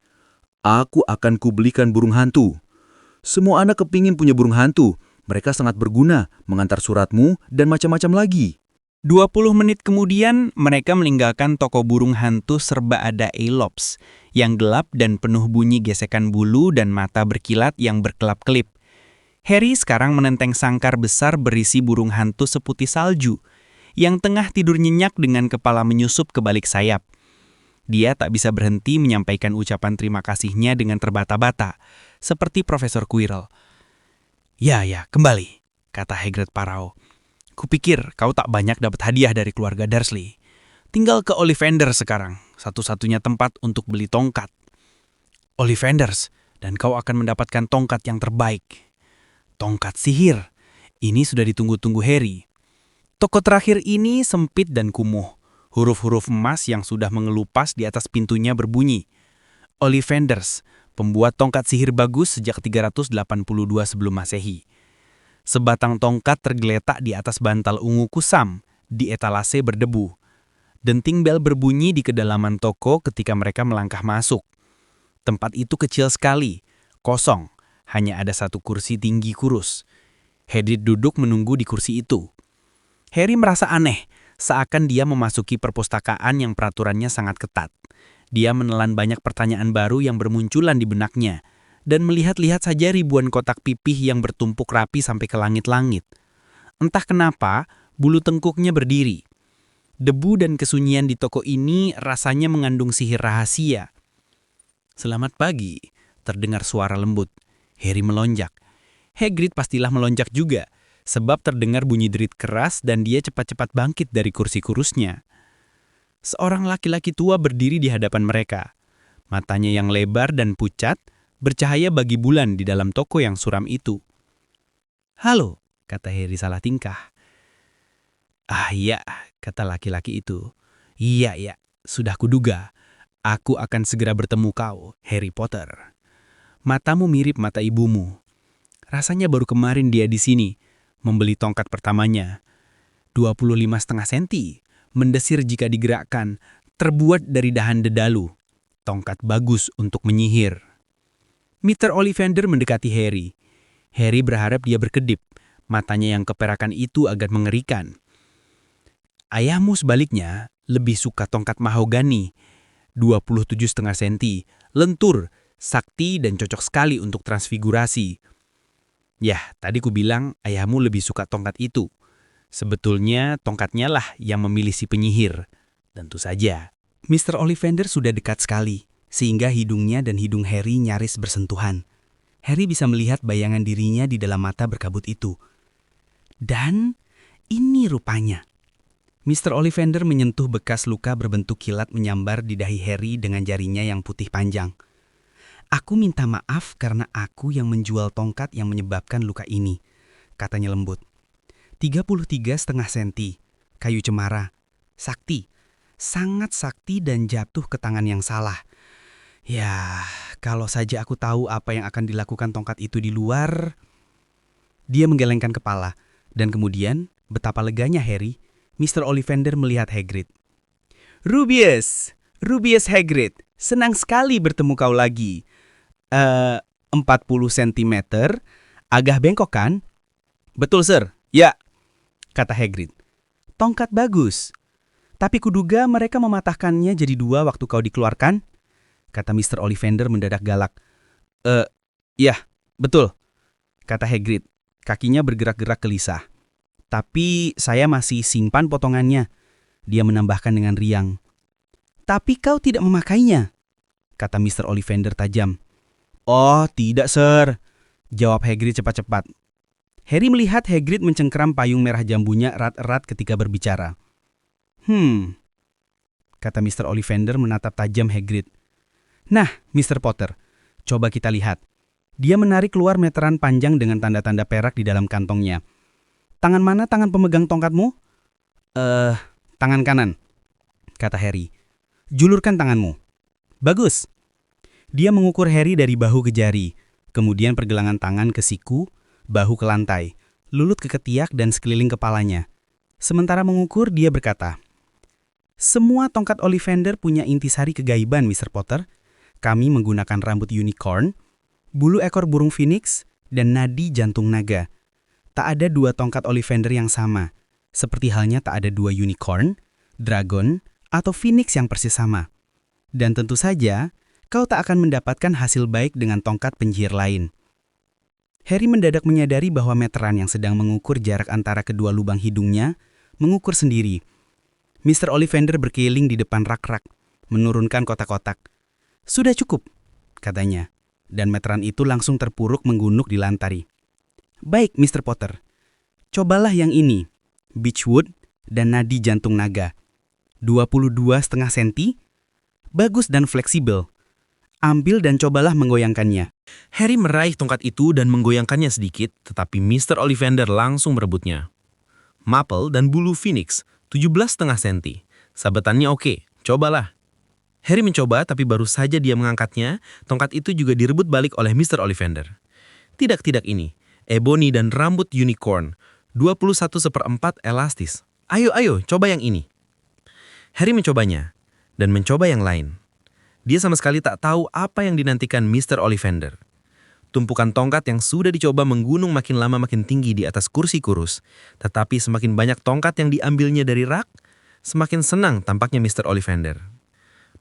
Aku akan kubelikan burung hantu. Semua anak kepingin punya burung hantu. Mereka sangat berguna, mengantar suratmu dan macam-macam lagi. 20 menit kemudian, mereka meninggalkan toko burung hantu serba ada Aelops, yang gelap dan penuh bunyi gesekan bulu dan mata berkilat yang berkelap-kelip. Harry sekarang menenteng sangkar besar berisi burung hantu seputih salju, yang tengah tidur nyenyak dengan kepala menyusup ke balik sayap. Dia tak bisa berhenti menyampaikan ucapan terima kasihnya dengan terbata-bata, seperti Profesor Quirrell. Ya, kembali, kata Hagrid parau. Kupikir kau tak banyak dapat hadiah dari keluarga Dursley. Tinggal ke Ollivanders sekarang, satu-satunya tempat untuk beli tongkat. Ollivanders, dan kau akan mendapatkan tongkat yang terbaik. Tongkat sihir. Ini sudah ditunggu-tunggu Harry. Toko terakhir ini sempit dan kumuh. Huruf-huruf emas yang sudah mengelupas di atas pintunya berbunyi. Ollivanders, pembuat tongkat sihir bagus sejak 382 sebelum Masehi. Sebatang tongkat tergeletak di atas bantal ungu kusam, di etalase berdebu. Denting bel berbunyi di kedalaman toko ketika mereka melangkah masuk. Tempat itu kecil sekali, kosong, hanya ada satu kursi tinggi kurus. Hagrid duduk menunggu di kursi itu. Harry merasa aneh, seakan dia memasuki perpustakaan yang peraturannya sangat ketat. Dia menelan banyak pertanyaan baru yang bermunculan di benaknya, dan melihat-lihat saja ribuan kotak pipih yang bertumpuk rapi sampai ke langit-langit. Entah kenapa, bulu tengkuknya berdiri. Debu dan kesunyian di toko ini rasanya mengandung sihir rahasia. Selamat pagi, terdengar suara lembut. Harry melonjak. Hagrid pastilah melonjak juga, sebab terdengar bunyi derit keras dan dia cepat-cepat bangkit dari kursi kurusnya. Seorang laki-laki tua berdiri di hadapan mereka. Matanya yang lebar dan pucat, bercahaya bagi bulan di dalam toko yang suram itu. Halo, kata Harry salah tingkah. Ah iya, kata laki-laki itu. Iya, sudah kuduga. Aku akan segera bertemu kau, Harry Potter. Matamu mirip mata ibumu. Rasanya baru kemarin dia di sini, membeli tongkat pertamanya. 25,5 senti, mendesir jika digerakkan, terbuat dari dahan dedalu. Tongkat bagus untuk menyihir. Mr. Ollivander mendekati Harry. Harry berharap dia berkedip. Matanya yang keperakan itu agak mengerikan. Ayahmu sebaliknya lebih suka tongkat mahogani. 27,5 senti, lentur, sakti dan cocok sekali untuk transfigurasi. Yah, tadi ku bilang ayahmu lebih suka tongkat itu. Sebetulnya tongkatnya lah yang memilih si penyihir. Tentu saja. Mr. Ollivander sudah dekat sekali, sehingga hidungnya dan hidung Harry nyaris bersentuhan. Harry bisa melihat bayangan dirinya di dalam mata berkabut itu. Dan ini rupanya. Mr. Ollivander menyentuh bekas luka berbentuk kilat menyambar di dahi Harry dengan jarinya yang putih panjang. Aku minta maaf karena aku yang menjual tongkat yang menyebabkan luka ini, katanya lembut. 33,5 senti, kayu cemara, sakti, sangat sakti dan jatuh ke tangan yang salah. Ya, kalau saja aku tahu apa yang akan dilakukan tongkat itu di luar. Dia menggelengkan kepala, dan kemudian betapa leganya Harry, Mr. Ollivander melihat Hagrid. Rubius Hagrid, Senang sekali bertemu kau lagi. 40 cm, agak bengkok kan? Betul, Sir. Ya, kata Hagrid. Tongkat bagus. Tapi kuduga mereka mematahkannya jadi 2 waktu kau dikeluarkan, kata Mr. Ollivander mendadak galak. Ya, betul, kata Hagrid. Kakinya bergerak-gerak gelisah. Tapi saya masih simpan potongannya, dia menambahkan dengan riang. Tapi kau tidak memakainya, kata Mr. Ollivander tajam. Oh, tidak, Sir, jawab Hagrid cepat-cepat. Harry melihat Hagrid mencengkeram payung merah jambunya erat-erat ketika berbicara. Kata Mr. Ollivander menatap tajam Hagrid. Nah, Mr. Potter, coba kita lihat. Dia menarik keluar meteran panjang dengan tanda-tanda perak di dalam kantongnya. Tangan mana tangan pemegang tongkatmu? Tangan kanan, kata Harry. Julurkan tanganmu. Bagus. Dia mengukur Harry dari bahu ke jari, kemudian pergelangan tangan ke siku, bahu ke lantai, lulut ke ketiak dan sekeliling kepalanya. Sementara mengukur, dia berkata, semua tongkat Ollivander punya intisari kegaiban, Mr. Potter. Kami menggunakan rambut unicorn, bulu ekor burung phoenix, dan nadi jantung naga. Tak ada 2 tongkat Ollivander yang sama, seperti halnya tak ada 2 unicorn, dragon, atau phoenix yang persis sama. Dan tentu saja, kau tak akan mendapatkan hasil baik dengan tongkat penyihir lain. Harry mendadak menyadari bahwa meteran yang sedang mengukur jarak antara kedua lubang hidungnya mengukur sendiri. Mr. Ollivander berkeliling di depan rak-rak, menurunkan kotak-kotak. Sudah cukup, katanya, dan meteran itu langsung terpuruk menggunuk di lantari. Baik, Mr. Potter. Cobalah yang ini, Beechwood dan nadi jantung naga. 22,5 cm, bagus dan fleksibel. Ambil dan cobalah menggoyangkannya. Harry meraih tongkat itu dan menggoyangkannya sedikit, tetapi Mr. Ollivander langsung merebutnya. Maple dan bulu phoenix, 17,5 cm. Sabetannya oke, cobalah. Harry mencoba, tapi baru saja dia mengangkatnya, tongkat itu juga direbut balik oleh Mr. Ollivander. Tidak ini. Ebony dan rambut unicorn, 21/4 elastis. Ayo, coba yang ini. Harry mencobanya, dan mencoba yang lain. Dia sama sekali tak tahu apa yang dinantikan Mr. Ollivander. Tumpukan tongkat yang sudah dicoba menggunung makin lama makin tinggi di atas kursi kurus. Tetapi semakin banyak tongkat yang diambilnya dari rak, semakin senang tampaknya Mr. Ollivander.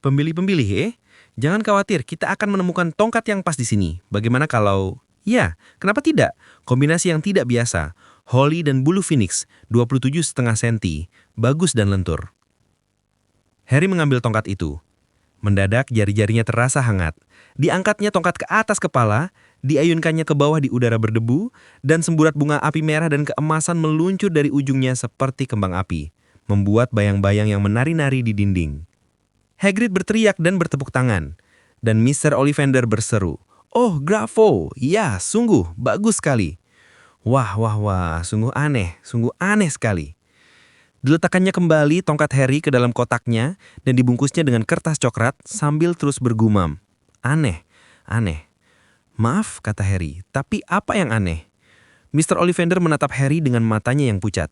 Pembeli-pembeli, jangan khawatir, kita akan menemukan tongkat yang pas di sini. Bagaimana kalau... Ya, kenapa tidak? Kombinasi yang tidak biasa. Holly dan bulu phoenix, 27,5 cm. Bagus dan lentur. Harry mengambil tongkat itu. Mendadak jari-jarinya terasa hangat. Diangkatnya tongkat ke atas kepala, diayunkannya ke bawah di udara berdebu, dan semburat bunga api merah dan keemasan meluncur dari ujungnya seperti kembang api, membuat bayang-bayang yang menari-nari di dinding. Hagrid berteriak dan bertepuk tangan, dan Mr. Ollivander berseru, "Oh, Grafo, ya, sungguh, bagus sekali." Wah, sungguh aneh sekali. Diletakkannya kembali tongkat Harry ke dalam kotaknya dan dibungkusnya dengan kertas coklat sambil terus bergumam. Aneh. Maaf, kata Harry, tapi apa yang aneh? Mr. Ollivander menatap Harry dengan matanya yang pucat.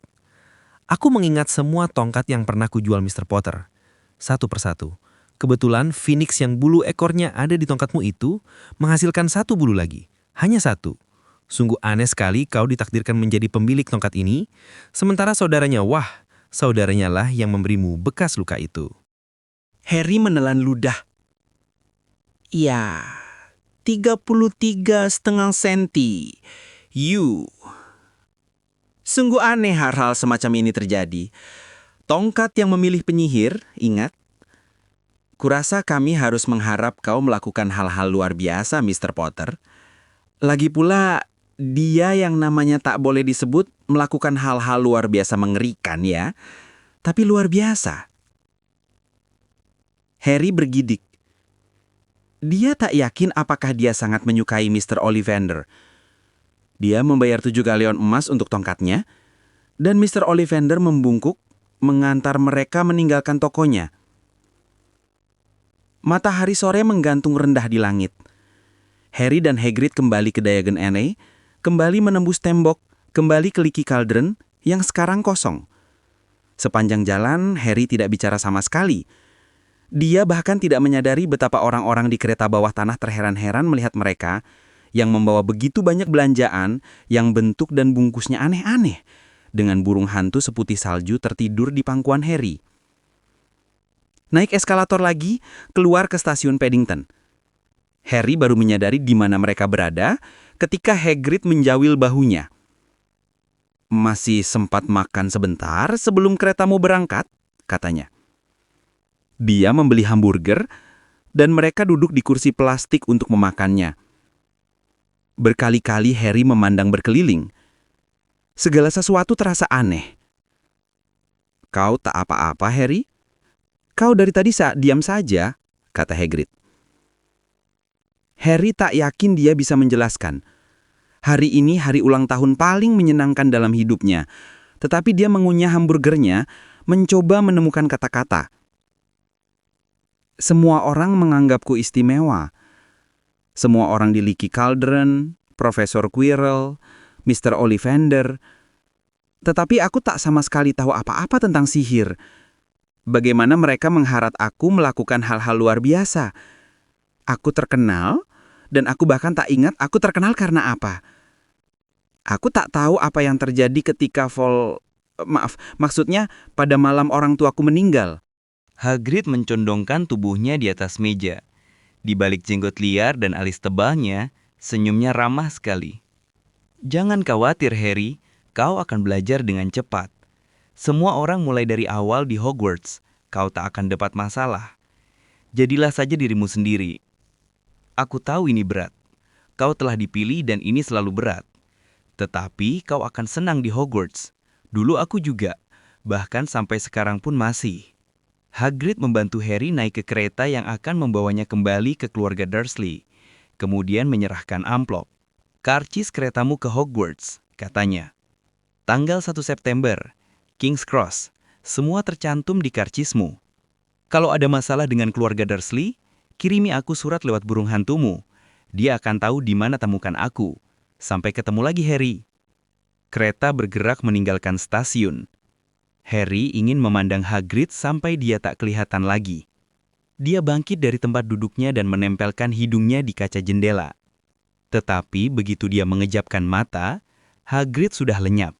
Aku mengingat semua tongkat yang pernah kujual Mr. Potter. Satu persatu. Kebetulan phoenix yang bulu ekornya ada di tongkatmu itu menghasilkan 1 bulu lagi. Hanya 1. Sungguh aneh sekali kau ditakdirkan menjadi pemilik tongkat ini, sementara saudaranya lah yang memberimu bekas luka itu. Harry menelan ludah. Ya, 33,5 cm. Sungguh aneh hal-hal semacam ini terjadi. Tongkat yang memilih penyihir, ingat? Kurasa kami harus mengharap kau melakukan hal-hal luar biasa, Mr. Potter. Lagi pula, dia yang namanya tak boleh disebut melakukan hal-hal luar biasa mengerikan ya. Tapi luar biasa. Harry bergidik. Dia tak yakin apakah dia sangat menyukai Mr. Ollivander. Dia membayar 7 galeon emas untuk tongkatnya, dan Mr. Ollivander membungkuk mengantar mereka meninggalkan tokonya. Matahari sore menggantung rendah di langit. Harry dan Hagrid kembali ke Diagon Alley, kembali menembus tembok, kembali ke Leaky Cauldron yang sekarang kosong. Sepanjang jalan, Harry tidak bicara sama sekali. Dia bahkan tidak menyadari betapa orang-orang di kereta bawah tanah terheran-heran melihat mereka yang membawa begitu banyak belanjaan yang bentuk dan bungkusnya aneh-aneh, dengan burung hantu seputih salju tertidur di pangkuan Harry. Naik eskalator lagi, keluar ke stasiun Paddington. Harry baru menyadari di mana mereka berada ketika Hagrid menjawil bahunya. "Masih sempat makan sebentar sebelum keretamu berangkat," katanya. Dia membeli hamburger dan mereka duduk di kursi plastik untuk memakannya. Berkali-kali Harry memandang berkeliling. Segala sesuatu terasa aneh. "Kau tak apa-apa, Harry? Kau dari tadi diam saja," kata Hagrid. Harry tak yakin dia bisa menjelaskan. Hari ini hari ulang tahun paling menyenangkan dalam hidupnya, tetapi dia mengunyah hamburgernya, mencoba menemukan kata-kata. "Semua orang menganggapku istimewa. Semua orang di Leaky Cauldron, Profesor Quirrell, Mr. Ollivander. Tetapi aku tak sama sekali tahu apa-apa tentang sihir. Bagaimana mereka mengharap aku melakukan hal-hal luar biasa? Aku terkenal, dan aku bahkan tak ingat aku terkenal karena apa. Aku tak tahu apa yang terjadi ketika maksudnya pada malam orang tuaku meninggal." Hagrid mencondongkan tubuhnya di atas meja. Di balik jenggot liar dan alis tebalnya, senyumnya ramah sekali. "Jangan khawatir, Harry. Kau akan belajar dengan cepat. Semua orang mulai dari awal di Hogwarts. Kau tak akan dapat masalah. Jadilah saja dirimu sendiri. Aku tahu ini berat. Kau telah dipilih dan ini selalu berat. Tetapi kau akan senang di Hogwarts. Dulu aku juga, bahkan sampai sekarang pun masih." Hagrid membantu Harry naik ke kereta yang akan membawanya kembali ke keluarga Dursley. Kemudian menyerahkan amplop. "Karcis keretamu ke Hogwarts," katanya. "Tanggal 1 September, King's Cross. Semua tercantum di karcismu. Kalau ada masalah dengan keluarga Dursley, kirimi aku surat lewat burung hantumu. Dia akan tahu di mana temukan aku. Sampai ketemu lagi, Harry." Kereta bergerak meninggalkan stasiun. Harry ingin memandang Hagrid sampai dia tak kelihatan lagi. Dia bangkit dari tempat duduknya dan menempelkan hidungnya di kaca jendela. Tetapi begitu dia mengejapkan mata, Hagrid sudah lenyap.